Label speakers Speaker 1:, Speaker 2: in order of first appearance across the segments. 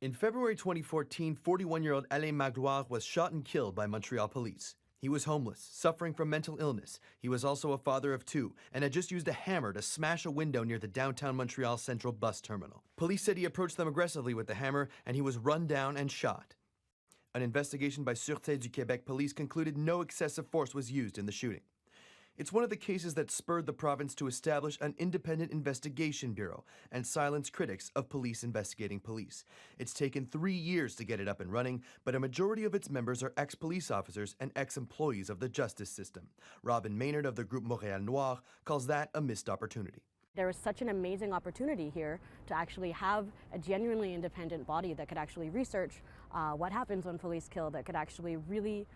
Speaker 1: In February 2014, 41-year-old Alain Magloire was shot and killed by Montreal police. He was homeless, suffering from mental illness. He was also a father of two and had just used a hammer to smash a window near the downtown Montreal Central bus terminal. Police said he approached them aggressively with the hammer and he was run down and shot. An investigation by Sûreté du Québec police concluded no excessive force was used in the shooting. It's one of the cases that spurred the province to establish an independent investigation bureau and silence critics of police investigating police. It's taken 3 years to get it up and running, but a majority of its members are ex-police officers and ex-employees of the justice system. Robin Maynard of the group Montréal Noir calls that a missed opportunity.
Speaker 2: There was such an amazing opportunity here to actually have a genuinely independent body that could actually research what happens when police kill, that could actually really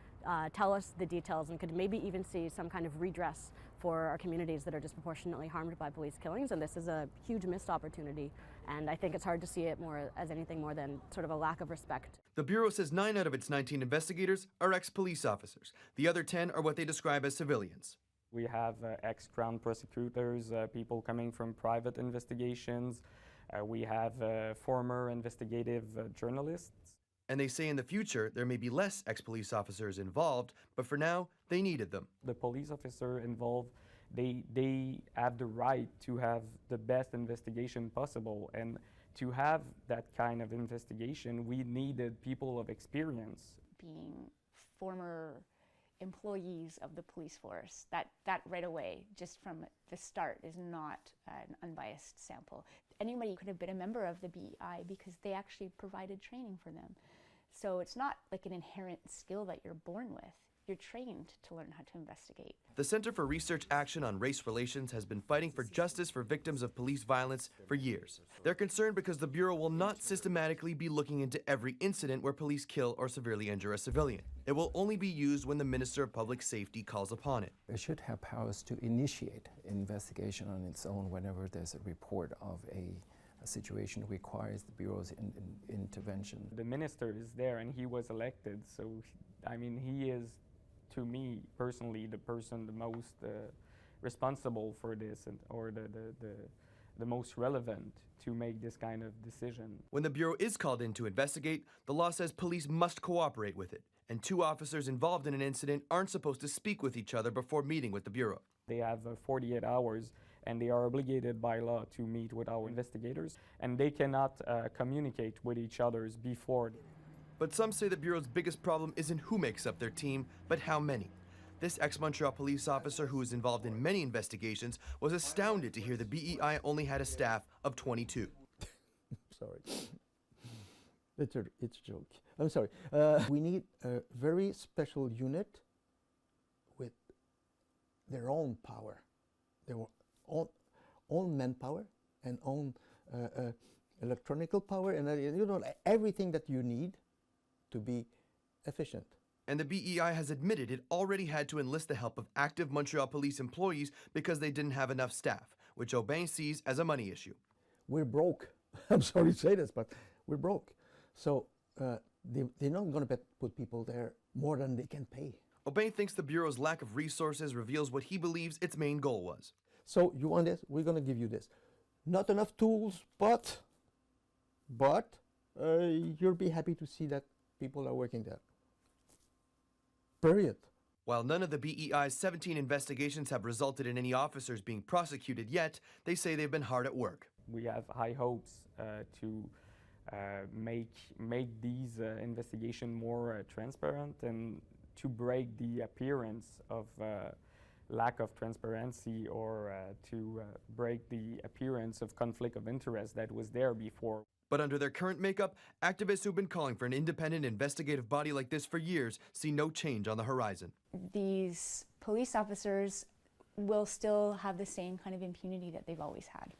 Speaker 2: tell us the details and could maybe even see some kind of redress for our communities that are disproportionately harmed by police killings. And this is a huge missed opportunity, and I think it's hard to see it more as anything more than sort of a lack of respect.
Speaker 1: The Bureau says 9 out of its 19 investigators are ex-police officers. The other 10 are what they describe as civilians.
Speaker 3: We have ex-Crown prosecutors, people coming from private investigations. We have former investigative journalists.
Speaker 1: And they say in the future there may be less ex-police officers involved, but for now, they needed them.
Speaker 3: The police officer involved, they have the right to have the best investigation possible. And to have that kind of investigation, we needed people of experience.
Speaker 4: Being former employees of the police force, that right away, just from the start, is not an unbiased sample. Anybody could have been a member of the BEI because they actually provided training for them. So it's not like an inherent skill that you're born with. You're trained to learn how to investigate.
Speaker 1: The Center for Research Action on Race Relations has been fighting for justice for victims of police violence for years. They're concerned because the Bureau will not systematically be looking into every incident where police kill or severely injure a civilian. It will only be used when the Minister of Public Safety calls upon it.
Speaker 5: It should have powers to initiate investigation on its own whenever there's a report of a situation that requires the Bureau's intervention.
Speaker 3: The minister is there and he was elected, so I mean he is, to me personally, the person the most responsible for this, or the most relevant to make this kind of decision.
Speaker 1: When the Bureau is called in to investigate, the law says police must cooperate with it, and 2 officers involved in an incident aren't supposed to speak with each other before meeting with the Bureau.
Speaker 3: They have 48 hours and they are obligated by law to meet with our investigators, and they cannot communicate with each other before.
Speaker 1: But some say the Bureau's biggest problem isn't who makes up their team, but how many. This ex-Montreal police officer, who is involved in many investigations, was astounded to hear the BEI only had a staff of 22.
Speaker 6: Sorry. It's a joke. I'm sorry. We need a very special unit with their own power, their own manpower and own electronical power, and everything that you need to be efficient.
Speaker 1: And the BEI has admitted it already had to enlist the help of active Montreal police employees because they didn't have enough staff, which Aubin sees as a money issue.
Speaker 6: We're broke. I'm sorry to say this, but we're broke. So they're not going to put people there more than they can pay.
Speaker 1: Aubin thinks the Bureau's lack of resources reveals what he believes its main goal was.
Speaker 6: So you want this? We're going to give you this. Not enough tools, but you'll be happy to see that people are working there. Period.
Speaker 1: While none of the BEI's 17 investigations have resulted in any officers being prosecuted yet, they say they've been hard at work.
Speaker 3: We have high hopes to make these investigations more transparent and to break the appearance of lack of transparency, or to break the appearance of conflict of interest that was there before.
Speaker 1: But under their current makeup, activists who've been calling for an independent investigative body like this for years see no change on the horizon.
Speaker 4: These police officers will still have the same kind of impunity that they've always had.